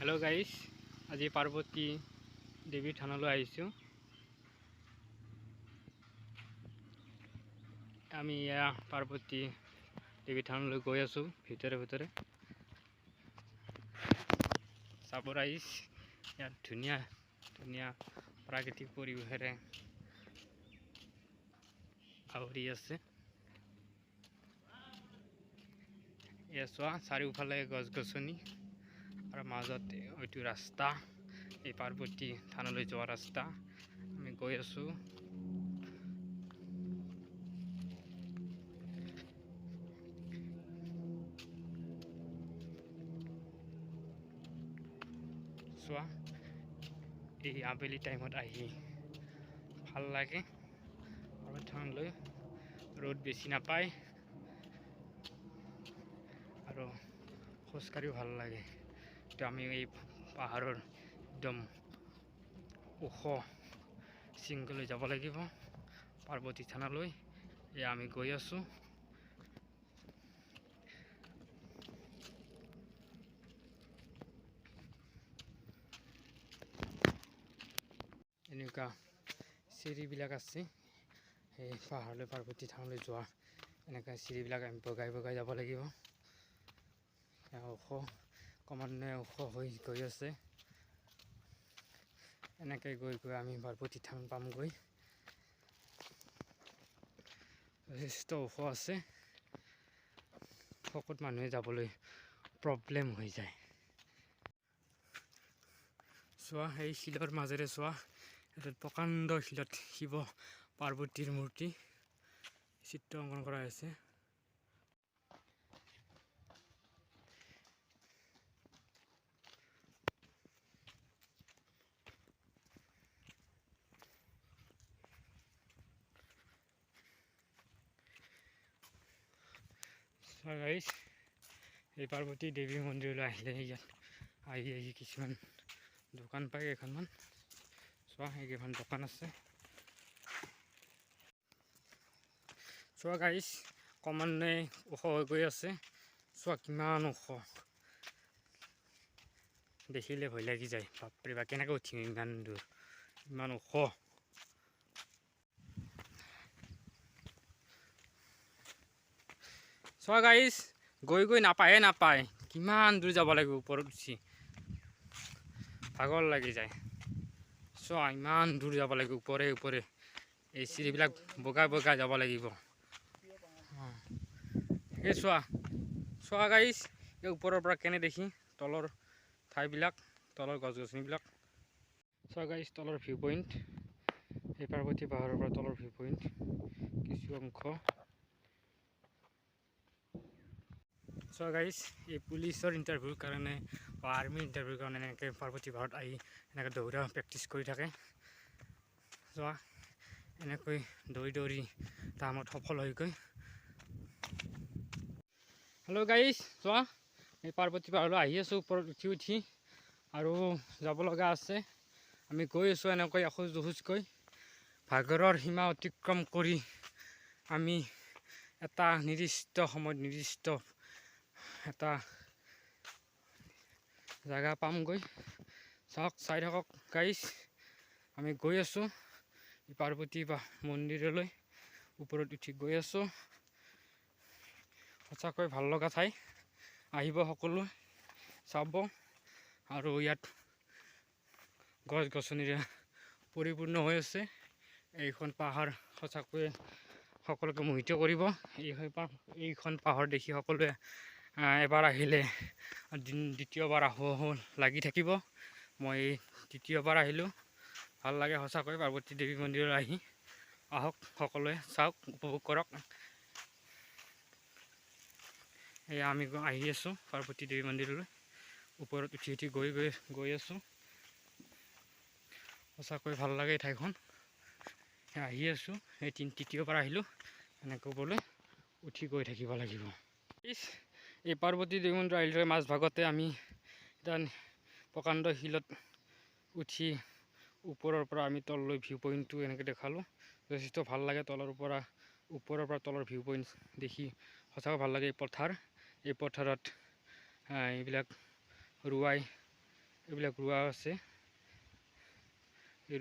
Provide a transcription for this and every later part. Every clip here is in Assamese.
हेलो गाइस, आज पार्वती देवी थानলৈ আহিছোঁ। আমি ইয়া পাৰ্বতী দেवी থানলৈ গৈ আছোঁ ভিতৰে ভিতৰে। চাব আহিছ, ইয়াত ধুনীয়া ধুনীয়া প্ৰাকৃতিক পৰিৱেশেৰে আৱৰি আছে। এয়া চোৱা, চাৰিওফালে গছ গছনি আৰু মাজত এইটো ৰাস্তা, এই পাৰ্বতী থানলৈ যোৱা ৰাস্তা। আমি গৈ আছোঁ। চোৱা, এই আবেলি টাইমত আহি ভাল লাগে। পাৰ্বতী থানলৈ ৰ'দ বেছি নাপায় আৰু খোজকাঢ়িও ভাল লাগে। তো আমি এই পাহাৰৰ একদম ওখ শৃংগলৈ যাব লাগিব, পাৰ্বতী থানলৈ। এয়া আমি গৈ আছোঁ। এনেকুৱা চিৰিবিলাক আছে, এই পাহাৰলৈ পাৰ্বতী থানলৈ যোৱা এনেকুৱা চিৰিবিলাক আমি বগাই বগাই যাব লাগিব। ওখ, ক্ৰমান্বয়ে ওখ হৈ গৈ আছে। এনেকৈ গৈ গৈ আমি পাৰ্বতী থান পামগৈ। যথেষ্ট ওখ আছে, শকত মানুহে যাবলৈ প্ৰব্লেম হৈ যায়। চোৱা, এই শিলৰ মাজেৰে চোৱা, এটা প্ৰকাণ্ড শিলত শিৱ পাৰ্বতীৰ মূৰ্তি চিত্ৰ অংকন কৰা হৈছে। গাইজ, এই পাৰ্বতী দেৱী মন্দিৰলৈ আহিলে ইয়াত আহি কিছুমান দোকান পায়। কেইখনমান চোৱা, এইকেইখন দোকান আছে। চোৱা গাইজ, ক্ৰমান্বয়ে ওখ হৈ গৈ আছে। চোৱা কিমান ওখ, দেখিলে ভয় লাগি যায়। বাপৰে বা, কেনেকৈ উঠিম ইমান দূৰ, ইমান ওখ। চোৱা গাইজ, গৈ গৈ নাপায়, কিমান দূৰ যাব লাগিব ওপৰত উঠি, ভাগৰ লাগি যায়। চোৱা, ইমান দূৰ যাব লাগিব ওপৰে ওপৰে, এই চিৰিবিলাক বগাই বগাই যাব লাগিব। এই চোৱা গাইজ, এই ওপৰৰ পৰা কেনে দেখি তলৰ ঠাইবিলাক, তলৰ গছ গছনিবিলাক। চোৱা গাইজ, তলৰ ভিউ পইণ্ট, এই পাৰ্বতী পাহাৰৰ পৰা তলৰ ভিউ পইণ্ট কিছু অংশ। চোৱা গাইজ, এই পুলিচৰ ইণ্টাৰভিউৰ কাৰণে বা আৰ্মিৰ ইণ্টাৰভিউৰ কাৰণে এনেকৈ পাৰ্বতী পাহাৰত আহি এনেকৈ দৌৰা প্ৰেক্টিচ কৰি থাকে। চোৱা, এনেকৈ দৌৰি দৌৰি টাইমত সফল হৈগৈ। হেল্ল' গাইজ, চোৱা, এই পাৰ্বতী পাহাৰলৈ আহি আছোঁ ওপৰত উঠি আৰু যাব লগা আছে। আমি গৈ আছোঁ এনেকৈ এখোজ দুখোজকৈ, ভাগৰৰ সীমা অতিক্ৰম কৰি আমি এটা নিৰ্দিষ্ট সময়ত নিৰ্দিষ্ট এটা জেগা পামগৈ। চাই থাকক গাইজ, আমি গৈ আছোঁ পাৰ্বতী মন্দিৰলৈ, ওপৰত উঠি গৈ আছোঁ। সঁচাকৈ ভাল লগা ঠাই, আহিব সকলোৱে চাব। আৰু ইয়াত গছ গছনিৰে পৰিপূৰ্ণ হৈ আছে। এইখন পাহাৰ সঁচাকৈয়ে সকলোকে মোহিত কৰিব। এইখন পাহাৰ দেখি সকলোৱে এবাৰ আহিলে দ্বিতীয়বাৰ আহোঁ লাগি থাকিব। মই দ্বিতীয়বাৰ আহিলোঁ, ভাল লাগে সঁচাকৈ পাৰ্বতী দেৱী মন্দিৰলৈ আহি। আহক সকলোৱে, চাওক, উপভোগ কৰক। এয়া আমি আহি আছোঁ পাৰ্বতী দেৱী মন্দিৰলৈ, ওপৰত উঠি গৈ আছোঁ। সঁচাকৈ ভাল লাগে এই ঠাইখন, আহি আছোঁ। এই তৃতীয়বাৰ আহিলোঁ। এনেকৈ ওপৰলৈ উঠি গৈ থাকিব লাগিব। এই পাৰ্বতী দেৱী মন্দিৰ আহিলে মাজভাগতে আমি এটা প্ৰকাণ্ড শিলত উঠি ওপৰৰ পৰা আমি তললৈ ভিউ পইণ্টটো এনেকৈ দেখালোঁ। যথেষ্ট ভাল লাগে ওপৰৰ পৰা তলৰ ভিউ পইণ্ট দেখি, সঁচাকৈ ভাল লাগে। এই পথাৰত এইবিলাক ৰুৱাই এইবিলাক ৰোৱা আছে,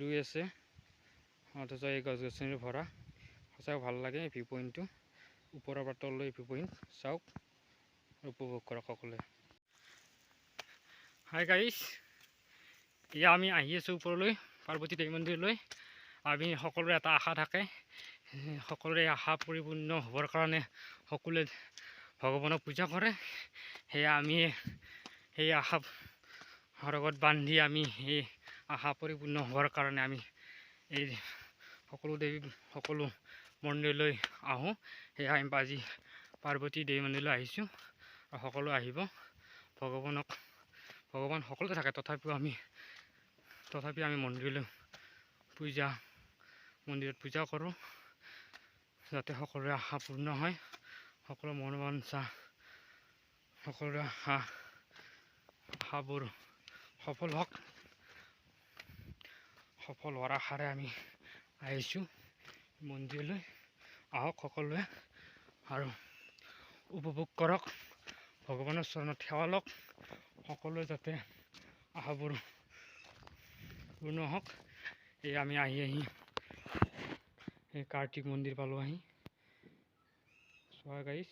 ৰুই আছে, অথচ এই গছ গছনিৰ ভৰা। সঁচাকৈ ভাল লাগে এই ভিউ পইণ্টটো। ওপৰৰ পৰা তললৈ ভিউ পইণ্ট চাওক, উপভোগ কৰক সকলোৱে। হাই গাইছ, এয়া আমি আহি আছোঁ ওপৰলৈ, পাৰ্বতী দেৱী মন্দিৰলৈ। আমি সকলোৰে এটা আশা থাকে, সকলোৰে আশা পৰিপূৰ্ণ হ'বৰ কাৰণে সকলোৱে ভগৱানক পূজা কৰে। সেয়া আমি সেই আশা লগত বান্ধি আমি সেই আশা পৰিপূৰ্ণ হোৱাৰ কাৰণে আমি এই সকলো মন্দিৰলৈ আহোঁ। সেয়া আমি আজি পাৰ্বতী দেৱী মন্দিৰলৈ আহিছোঁ, আৰু সকলো আহিব। ভগৱান সকলোতে থাকে, তথাপি আমি মন্দিৰত পূজা কৰোঁ, যাতে সকলোৰে আশা পূৰ্ণ হয়, সকলো মনোবাঞ্ছা, সকলোৰে আশাবোৰ সফল হওক। সফল হোৱাৰ আশাৰে আমি আহিছোঁ মন্দিৰলৈ। আহক সকলোৱে আৰু উপভোগ কৰক, ভগৱানৰ চৰণত সেৱা লওক, সকলোৱে যাতে আশাবোৰ পূৰ্ণ হওক। এই আমি আহি এই কাৰ্তিক মন্দিৰ পালোঁ আহি। চোৱা গাইছ,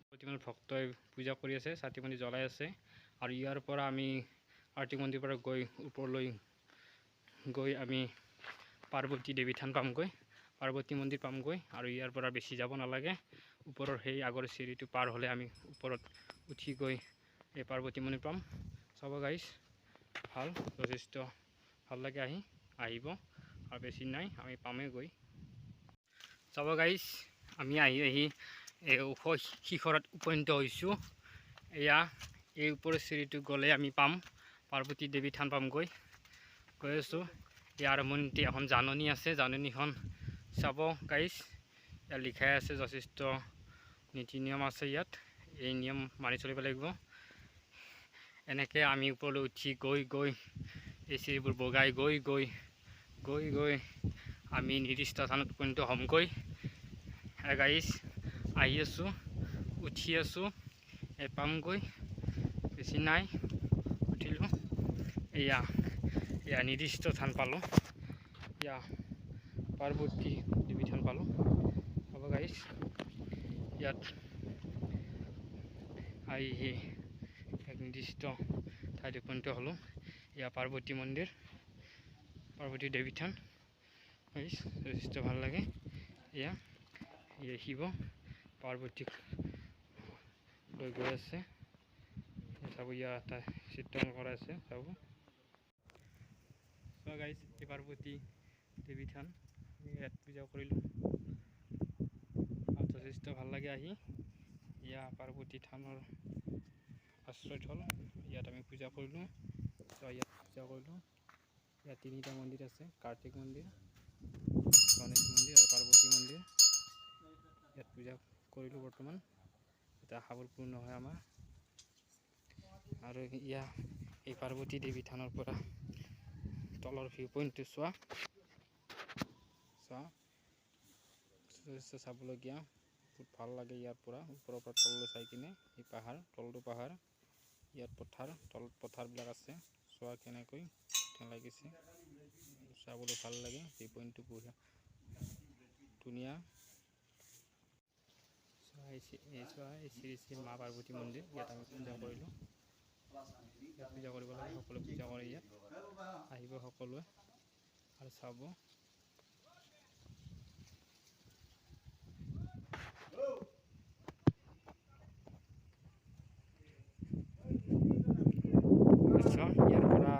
প্ৰতিমান ভক্তই পূজা কৰি আছে, চাকি বন্তি জ্বলাই আছে। আৰু ইয়াৰ পৰা আমি কাৰ্তিক মন্দিৰৰ পৰা ওপৰলৈ গৈ আমি পাৰ্বতী দেৱী থান পামগৈ, পাৰ্বতী মন্দিৰ পামগৈ। আৰু ইয়াৰ পৰা বেছি যাব নালাগে, ওপৰৰ সেই আগৰ চিৰিটো পাৰ হ'লে আমি ওপৰত উঠি গৈ এই পাৰ্বতী মন্দিৰ পাম। চাব গাইছ, যথেষ্ট ভাল লাগে আহিব, আৰু বেছি নাই, আমি পামেই গৈ। চাব গাইছ, আমি আহি এই ওখ শিখৰত উপনীত হৈছোঁ। এয়া এই ওপৰৰ চিৰিটো গ'লে আমি পাম পাৰ্বতী দেৱী থান পামগৈ। গৈ আছোঁ, ইয়াৰ আৰম্ভণিতে এখন জাননী আছে, জাননীখন চাব গাইছ। ইয়াত লিখাই আছে, যথেষ্ট নীতি নিয়ম আছে ইয়াত, এই নিয়ম মানি চলিব লাগিব। এনেকৈ আমি ওপৰলৈ উঠি গৈ এই চিৰিবোৰ বগাই গৈ আমি নিৰ্দিষ্ট স্থানত উপনীত হ'মগৈ। গাইছ, আহি আছোঁ, উঠি আছোঁ, এই পামগৈ, বেছি নাই, উঠিলোঁ। এয়া নিৰ্দিষ্ট স্থান পালোঁ, এয়া পাৰ্বতী দেৱী থান পালোঁ। হ'ব গাইছ, ইয়াত আহি এক নিৰ্দিষ্ট ঠাইত উপনীত হ'লোঁ। এয়া পাৰ্বতী মন্দিৰ, পাৰ্বতী দেৱী থান গাইছ, যথেষ্ট ভাল লাগে। এয়া শিৱ পাৰ্বতীক লৈ গৈ আছে, চাব, ইয়াত এটা চিত্ৰাঙ্কন কৰা আছে, চাব। চোৱা গাইছ, এই পাৰ্বতী দেৱী থান, আমি ইয়াত পূজা কৰিলোঁ, আৰু যথেষ্ট ভাল লাগে আহি। এয়া পাৰ্বতী থানৰ আশ্ৰয়স্থল, ইয়াত আমি পূজা কৰিলোঁ। ইয়াত তিনিটা মন্দিৰ আছে, কাৰ্তিক মন্দিৰ, গণেশ মন্দিৰ আৰু পাৰ্বতী মন্দিৰ। ইয়াত পূজা কৰিলোঁ বৰ্তমান, যাতে আশাবোৰ পূৰ্ণ হয় আমাৰ। আৰু এই পাৰ্বতী দেৱী থানৰ পৰা তলৰ ভিউ পইণ্টটো চোৱা, যথেষ্ট চাবলগীয়া, বহুত ভাল লাগে। ইয়াৰ পৰা ওপৰৰ পৰা তললৈ চাই কিনে, এই তলটো পাহাৰ, ইয়াত তলত পথাৰবিলাক আছে, চোৱা কেনেকৈ লাগিছে, চাবলৈ ভাল লাগে। ভিউ পইণ্টটো বঢ়িয়া ধুনীয়া। এই শ্ৰী মা পাৰ্বতী মন্দিৰ, ইয়াত আমি পূজা কৰিলোঁ। ইয়াত পূজা কৰিব লাগে, সকলোৱে পূজা কৰে, ইয়াত আহিব সকলোৱে আৰু চাব। ইয়াৰ পৰা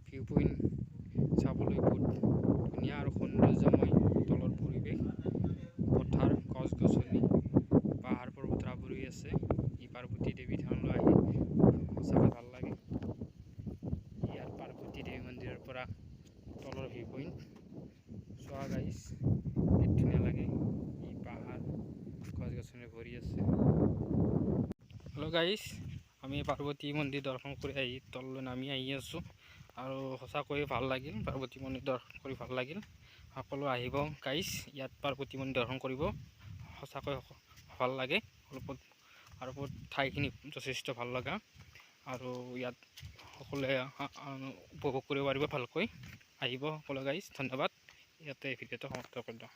ভিউ পইণ্ট চাবলৈ বহুত ধুনীয়া আৰু সৌন্দৰ্যময়। তলৰ পৰিৱেশ, পথাৰ, গছ গছনি, পাহাৰ পৰ্বত আৱৰি আছে। এই পাৰ্বতী দেৱী থানলৈ আহি সঁচাকৈ ভাল লাগে। ইয়াৰ পাৰ্বতী দেৱী মন্দিৰৰ পৰা তলৰ ভিউ পইণ্ট চোৱা গাইছ, কি ধুনীয়া লাগে। এই পাহাৰ, গছ গছনি ভৰি আছে। হেল্ল' গাইছ, আমি পাৰ্বতী মন্দিৰ দৰ্শন কৰি আহি তললৈ নামি আহি আছোঁ, আৰু সঁচাকৈ ভাল লাগিল। পাৰ্বতী মন্দিৰ দৰ্শন কৰি ভাল লাগিল। সকলো আহিব গাইছ, ইয়াত পাৰ্বতী মন্দিৰ দৰ্শন কৰিব, সঁচাকৈ ভাল লাগে। আৰু ঠাইখিনি যথেষ্ট ভাল লগা, আৰু ইয়াত সকলোৱে উপভোগ কৰিব পাৰিব ভালকৈ। আহিব সকলো গাইজ, ধন্যবাদ। ইয়াতে ভিডিঅ'টো সমাপ্ত কৰিলোঁ।